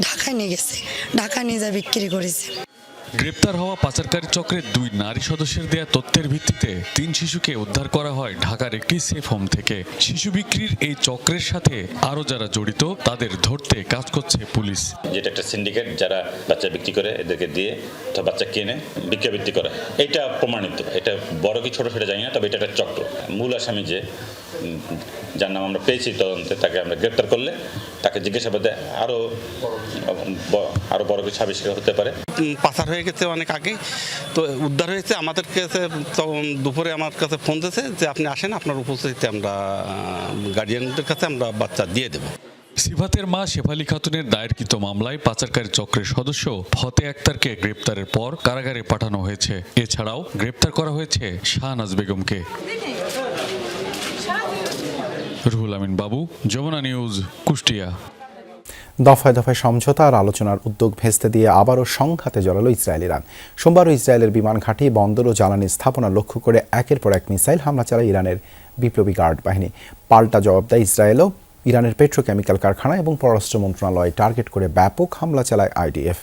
ঢাকায় নিয়ে গেছে, ঢাকা নিয়ে যা বিক্রি করেছে। গ্রেপ্তার হওয়া পাচারকারী চক্রের 2 নারী সদস্যের দেয়া তথ্যের ভিত্তিতে 3 শিশুকে উদ্ধার করা হয় ঢাকার একটি সেফ হোম থেকে। শিশু বিক্রির এই চক্রের সাথে আরো যারা জড়িত তাদের ধরতে কাজ করছে পুলিশ। যেটা একটা সিন্ডিকেট, যারা বাচ্চা বিক্রি করে এদেরকে দিয়ে বাচ্চা কিনে ভিক্ষাবৃত্তি করে, এটা প্রমাণিত। এটা বড় কি ছোট সেটা জানি না, তবে এটা একটা চক্র। মূল আসামি যে যার নাম আমরা পেয়েছি তদন্তে, তাকে আমরা গ্রেপ্তার করলে তাকে জিজ্ঞাসাবাদে আরো বড় কিছু আবিষ্কার হতে পারে। পাচার হয়ে গেছে অনেক আগে, তো উদ্ধার হয়েছে। আমাদের কাছে তখন দুপুরে আমার কাছে ফোন দিয়েছে যে আপনি আসেন, আপনার উপস্থিতিতে আমরা গার্ডিয়ানদের কাছে আমরা বাচ্চা দিয়ে দেবো। সিফাতের মা শেফালি খাতুনের দায়েরকৃত মামলায় পাচারকারী চক্রের সদস্য ফতে আক্তারকে গ্রেপ্তারের পর কারাগারে পাঠানো হয়েছে। এছাড়াও গ্রেপ্তার করা হয়েছে শাহনাজ বেগমকে। রুহুল আমিন বাবু, যমুনা নিউজ, কুষ্টিয়া। দফায় দফায় সমঝোতা আর আলোচনার উদ্যোগ ভেস্তে দিয়ে আবারও সংঘাতে জড়ালো ইসরায়েল ইরান। সোমবারও ইসরায়েলের বিমান ঘাঁটি, বন্দর ও জ্বালানি স্থাপনা লক্ষ্য করে একের পর এক মিসাইল হামলা চালায় ইরানের বিপ্লবী গার্ড বাহিনী। পাল্টা জবাব দেয় ইসরায়েলও। ইরানের পেট্রোকেমিক্যাল কারখানা এবং পররাষ্ট্র মন্ত্রণালয় টার্গেট করে ব্যাপক হামলা চালায় IDF।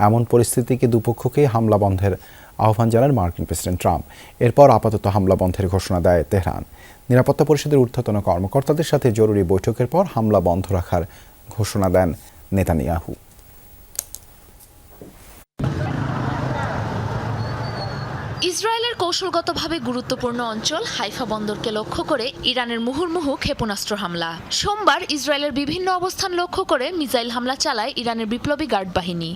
এমন পরিস্থিতিকে দুপক্ষকে হামলা বন্ধের আহ্বান জানান মার্কিন প্রেসিডেন্ট ট্রাম্প। এরপর আপাতত হামলা বন্ধের ঘোষণা দেয় তেহরান। নিরাপত্তা পরিষদের ঊর্ধ্বতন কর্মকর্তাদের সাথে জরুরি বৈঠকের পর হামলা বন্ধ রাখার ঘোষণা দেন নেতানিয়াহু। ইসরায়েলের কৌশলগতভাবে গুরুত্বপূর্ণ অঞ্চল হাইফা বন্দরকে লক্ষ্য করে ইরানের মুহুর্মুহু ক্ষেপণাস্ত্র হামলা। সোমবার ইসরায়েলের বিভিন্ন অবস্থান লক্ষ্য করে মিসাইল হামলা চালায় ইরানের বিপ্লবী গার্ড বাহিনী।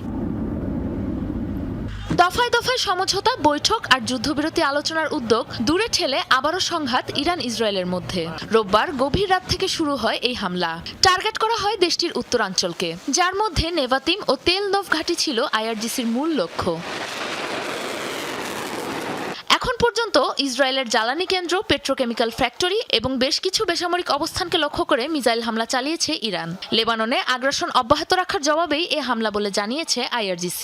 দফায় দফায় সমঝোতা, বৈঠক আর যুদ্ধবিরতি আলোচনার উদ্যোগ দূরে ঠেলে আবারও সংঘাত ইরান ইসরায়েলের মধ্যে। রোববার গভীর রাত থেকে শুরু হয় এই হামলা। টার্গেট করা হয় দেশটির উত্তরাঞ্চলকে, যার মধ্যে নেভাতিম ও তেল নভ ঘাঁটি ছিল IRGCর মূল লক্ষ্য। এখন পর্যন্ত ইসরায়েলের জ্বালানি কেন্দ্র, পেট্রোকেমিক্যাল ফ্যাক্টরি এবং বেশ কিছু বেসামরিক অবস্থানকে লক্ষ্য করে মিসাইল হামলা চালিয়েছে ইরান। লেবাননে আগ্রাসন অব্যাহত রাখার জবাবেই এ হামলা বলে জানিয়েছে IRGC।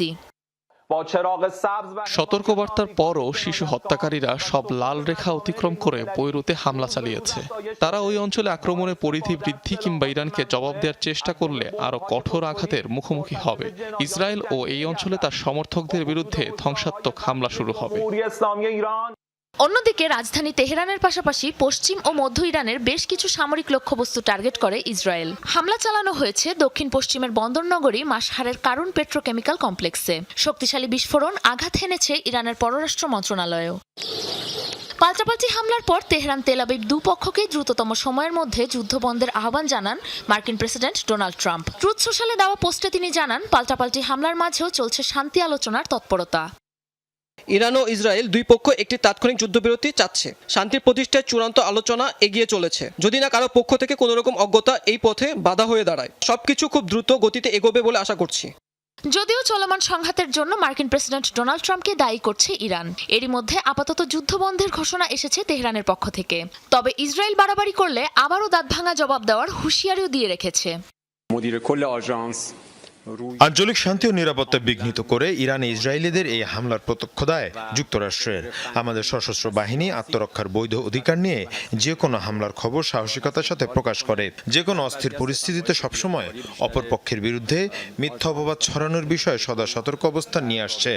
সতর্কবার্তার পরও শিশু হত্যাকারীরা সব লাল রেখা অতিক্রম করে বৈরুতে হামলা চালিয়েছে। তারা ওই অঞ্চলে আক্রমণের পরিধি বৃদ্ধি কিংবা ইরানকে জবাব দেওয়ার চেষ্টা করলে আরও কঠোর আঘাতের মুখোমুখি হবে। ইসরায়েল ও এই অঞ্চলে তার সমর্থকদের বিরুদ্ধে ধ্বংসাত্মক হামলা শুরু হবে। অন্যদিকে রাজধানী তেহরানের পাশাপাশি পশ্চিম ও মধ্য ইরানের বেশ কিছু সামরিক লক্ষ্যবস্তু টার্গেট করে ইসরায়েল। হামলা চালানো হয়েছে দক্ষিণ পশ্চিমের বন্দরনগরী মাসহারের কারুন পেট্রোকেমিক্যাল কমপ্লেক্সে। শক্তিশালী বিস্ফোরণ আঘাত হেনেছে ইরানের পররাষ্ট্র মন্ত্রণালয়েও। পাল্টাপাল্টি হামলার পর তেহরান, তেল আবিব দুপক্ষকে দ্রুততম সময়ের মধ্যে যুদ্ধবন্ধের আহ্বান জানান মার্কিন প্রেসিডেন্ট ডোনাল্ড ট্রাম্প। ট্রুথ সোশ্যালে দেওয়া পোস্টে তিনি জানান, পাল্টাপাল্টি হামলার মাঝেও চলছে শান্তি আলোচনার তৎপরতা। ইরান ও ইসরায়েল দুই পক্ষ একটি তাৎক্ষণিক যুদ্ধবিরতি চাচ্ছে। শান্তির প্রতিষ্ঠায় চূড়ান্ত আলোচনা এগিয়ে চলেছে, যদি না কারো পক্ষ থেকে কোনো রকম অজ্ঞতা এই পথে বাধা হয়ে দাঁড়ায়। সবকিছু খুব দ্রুত গতিতে এগোবে বলে আশা করছি। যদিও চলমান সংঘাতের জন্য মার্কিন প্রেসিডেন্ট ডোনাল্ড ট্রাম্পকে দায়ী করছে ইরান। এরই মধ্যে আপাতত যুদ্ধবন্ধের ঘোষণা এসেছে তেহরানের পক্ষ থেকে। তবে ইসরায়েল বাড়াবাড়ি করলে আবারও দাঁতভাঙা জবাব দেওয়ার হুঁশিয়ারিও দিয়ে রেখেছে। আঞ্চলিক শান্তি ও নিরাপত্তা বিঘ্নিত করে ইরানে ইসরায়েলিদের এই হামলার প্রত্যক্ষ দায় যুক্তরাষ্ট্রের। আমাদের সশস্ত্র বাহিনী আত্মরক্ষার বৈধ অধিকার নিয়ে যে কোনো হামলার খবর সাহসিকতার সাথে প্রকাশ করে। যে কোনো অস্থির পরিস্থিতিতে সবসময় অপরপক্ষের বিরুদ্ধে মিথ্যা অপবাদ ছড়ানোর বিষয়ে সদা সতর্ক অবস্থান নিয়ে আসছে।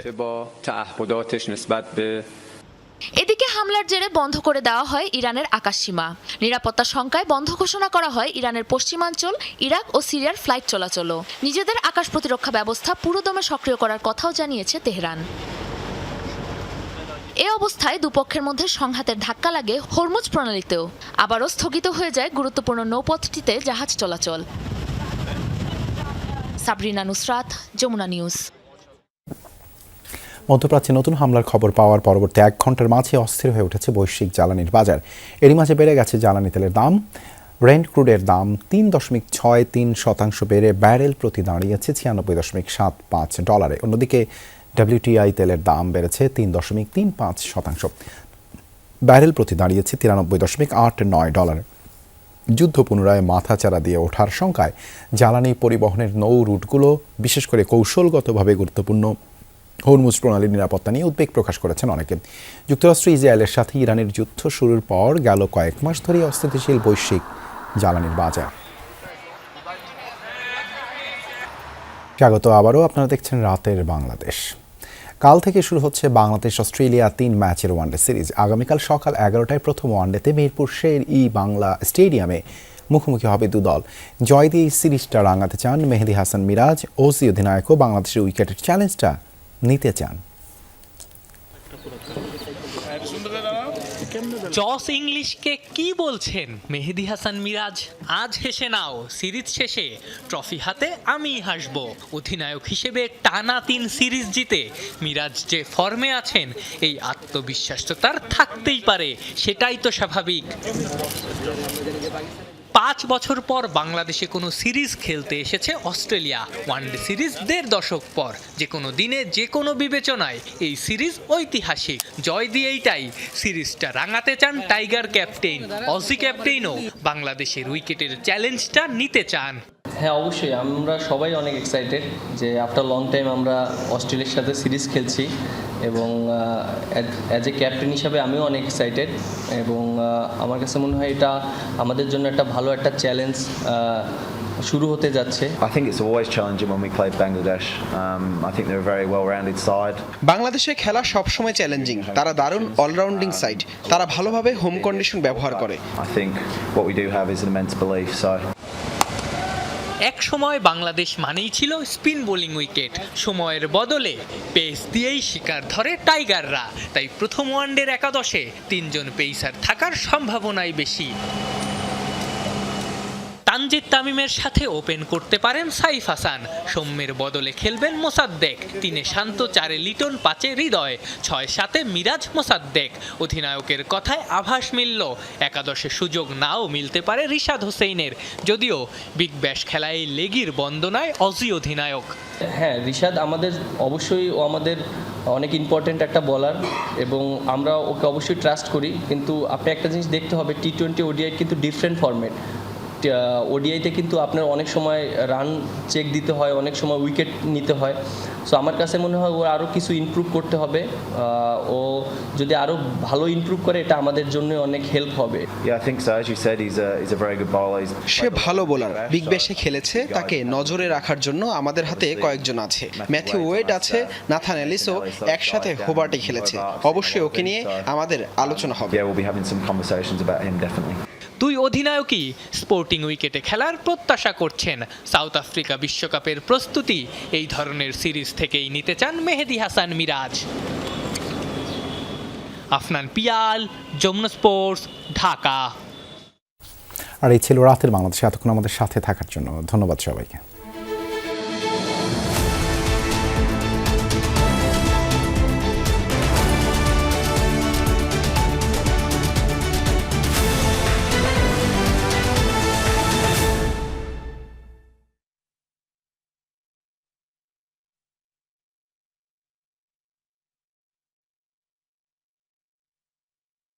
এদিকে হামলার জেরে বন্ধ করে দেওয়া হয় ইরানের আকাশসীমা। নিরাপত্তা শঙ্কায় বন্ধ ঘোষণা করা হয় ইরানের পশ্চিমাঞ্চল, ইরাক ও সিরিয়ার ফ্লাইট চলাচলও। নিজেদের আকাশ প্রতিরক্ষা ব্যবস্থা পুরোদমে সক্রিয় করার কথাও জানিয়েছে তেহরান। এ অবস্থায় দুপক্ষের মধ্যে সংঘাতের ধাক্কা লাগে হরমুজ প্রণালীতেও। আবারও স্থগিত হয়ে যায় গুরুত্বপূর্ণ নৌপথটিতে জাহাজ চলাচল। সাবরিনা নুসরাত, যমুনা নিউজ। মধ্যপ্রাচ্যে নতুন হামলার খবর পাওয়ার পরবর্তী 1 ঘন্টার মাঝে অস্থির হয়ে উঠেছে বৈশ্বিক জ্বালানির বাজার। এরই মাঝে বেড়ে গেছে জ্বালানি তেলের দাম। ব্রেন্ট ক্রুডের দাম 3.63% বেড়ে ব্যারেল প্রতি দাঁড়িয়েছে $96.75। অন্যদিকে WTI তেলের দাম বেড়েছে 3.35%, ব্যারেল প্রতি দাঁড়িয়েছে $93.89। যুদ্ধ পুনরায় মাথাচাড়া দিয়ে ওঠার শঙ্কায় জ্বালানি পরিবহনের নৌ রুটগুলো বিশেষ করে কৌশলগতভাবে গুরুত্বপূর্ণ হরমুজ প্রণালীর নিরাপত্তা নিয়ে উদ্বেগ প্রকাশ করেছেন অনেকে। যুক্তরাষ্ট্র ইসরায়েলের সাথে ইরানের যুদ্ধ শুরুর পর গেল কয়েক মাস ধরে অস্থিতিশীল বৈশ্বিক জ্বালানির বাজার। স্বাগত আবারও, আপনারা দেখছেন রাতের বাংলাদেশ। কাল থেকে শুরু হচ্ছে বাংলাদেশ অস্ট্রেলিয়া 3 ম্যাচের ওয়ানডে সিরিজ। আগামীকাল সকাল 11টায় প্রথম ওয়ানডেতে মিরপুর শের-ই বাংলা স্টেডিয়ামে মুখোমুখি হবে দু দল। জয় দিয়ে সিরিজটা রাঙাতে চান মেহেদী হাসান মিরাজ। ওসি অধিনায়কও বাংলাদেশের উইকেটের চ্যালেঞ্জটা নিতে চান। জস ইংলিশকে কি বলছেন মেহেদী হাসান মিরাজ? আজ হেসে নাও, সিরিজ শেষে ট্রফি হাতে আমি হাসবো। অধিনায়ক হিসেবে টানা 3 সিরিজ জিতে মিরাজ যে ফর্মে আছেন, এই আত্মবিশ্বাস তো তার থাকতেই পারে, সেটাই তো স্বাভাবিক। 5 বছর পর বাংলাদেশে কোনো সিরিজ খেলতে এসেছে অস্ট্রেলিয়া। ওয়ানডে সিরিজ 1.5 দশক পর, যে কোনো দিনে যে কোনো বিবেচনায় এই সিরিজ ঐতিহাসিক। জয় দিয়েইটাই সিরিজটা রাঙাতে চান টাইগার ক্যাপ্টেন। অজি ক্যাপ্টেনও বাংলাদেশের উইকেটের চ্যালেঞ্জটা নিতে চান। হ্যাঁ, অবশ্যই আমরা সবাই অনেক এক্সাইটেড যে আফটার লং টাইম আমরা অস্ট্রেলিয়ার সাথে সিরিজ খেলছি, এবং অ্যাজ এ ক্যাপ্টেন হিসাবে আমিও অনেক এক্সাইটেড, এবং আমার কাছে মনে হয় এটা আমাদের জন্য একটা ভালো একটা চ্যালেঞ্জ শুরু হতে যাচ্ছে। I think it's always challenging when we play Bangladesh. I think they're a very well-rounded side. বাংলাদেশে খেলা সবসময় চ্যালেঞ্জিং। তারা দারুণ অলরাউন্ডিং সাইড, তারা ভালোভাবে হোম কন্ডিশন ব্যবহার করে। I think what we do have is an immense belief. So এক সময় বাংলাদেশ মানেই ছিল স্পিন বোলিং উইকেট, সময়ের বদলে পেস দিয়েই শিকার ধরে টাইগাররা। তাই প্রথম ওয়ানডের একাদশে 3 জন পেসার থাকার সম্ভাবনাই বেশি। তানজিদ তামিমের সাথে ওপেন করতে পারেন সাইফ হাসান, সৌম্যের বদলে খেলবেন মোসাদ্দেক। 3-এ শান্ত, 4-এ লিটন, 5-এ হৃদয়, 6-7-এ মিরাজ মোসাদ্দেক। অধিনায়কের কথায় আভাস মিলল একাদশে সুযোগ নাও মিলতে পারে রিশাদ হোসেইনের, যদিও বিগ ব্যাশ খেলায় লেগির বন্দনায় অজি অধিনায়ক। হ্যাঁ, রিশাদ আমাদের অবশ্যই, ও আমাদের অনেক ইম্পর্ট্যান্ট একটা বলার, এবং আমরা ওকে অবশ্যই ট্রাস্ট করি। কিন্তু আপনি একটা জিনিস দেখতে হবে, টি-20 ওডিআই কিন্তু ডিফারেন্ট ফরম্যাট। ওডিআইতে কিন্তু আপনার অনেক সময় রান চেক দিতে হয়, অনেক সময় উইকেট নিতে হয়। সো আমার কাছে মনে হয় ও আরও কিছু ইমপ্রুভ করতে হবে। ও যদি আরও ভালো ইমপ্রুভ করে, এটা আমাদের জন্য অনেক হেল্প হবে। yeah, I think so. As you said, he's a very good bowler. সে ভালো বোলার, বিগ ব্যাশে খেলেছে, তাকে নজরে রাখার জন্য আমাদের হাতে কয়েকজন আছে। ম্যাথিউ ওয়েড আছে, নাথান এলিসও একসাথে হোবার্টে খেলেছে। অবশ্যই ওকে নিয়ে আমাদের আলোচনা হবে। Yeah, we'll be having some conversations about him definitely. 2 অধিনায়কই sporting উইকেটে খেলার প্রত্যাশা করছেন। সাউথ আফ্রিকা বিশ্বকাপের প্রস্তুতি এই ধরনের সিরিজ থেকেই নিতে চান মেহেদী হাসান মিরাজ। আফনান পিয়াল, যমুনা স্পোর্টস, ঢাকা। আর এই ছিল রাতের বাংলাদেশ। এতক্ষণ আমাদের সাথে থাকার জন্য ধন্যবাদ সবাইকে।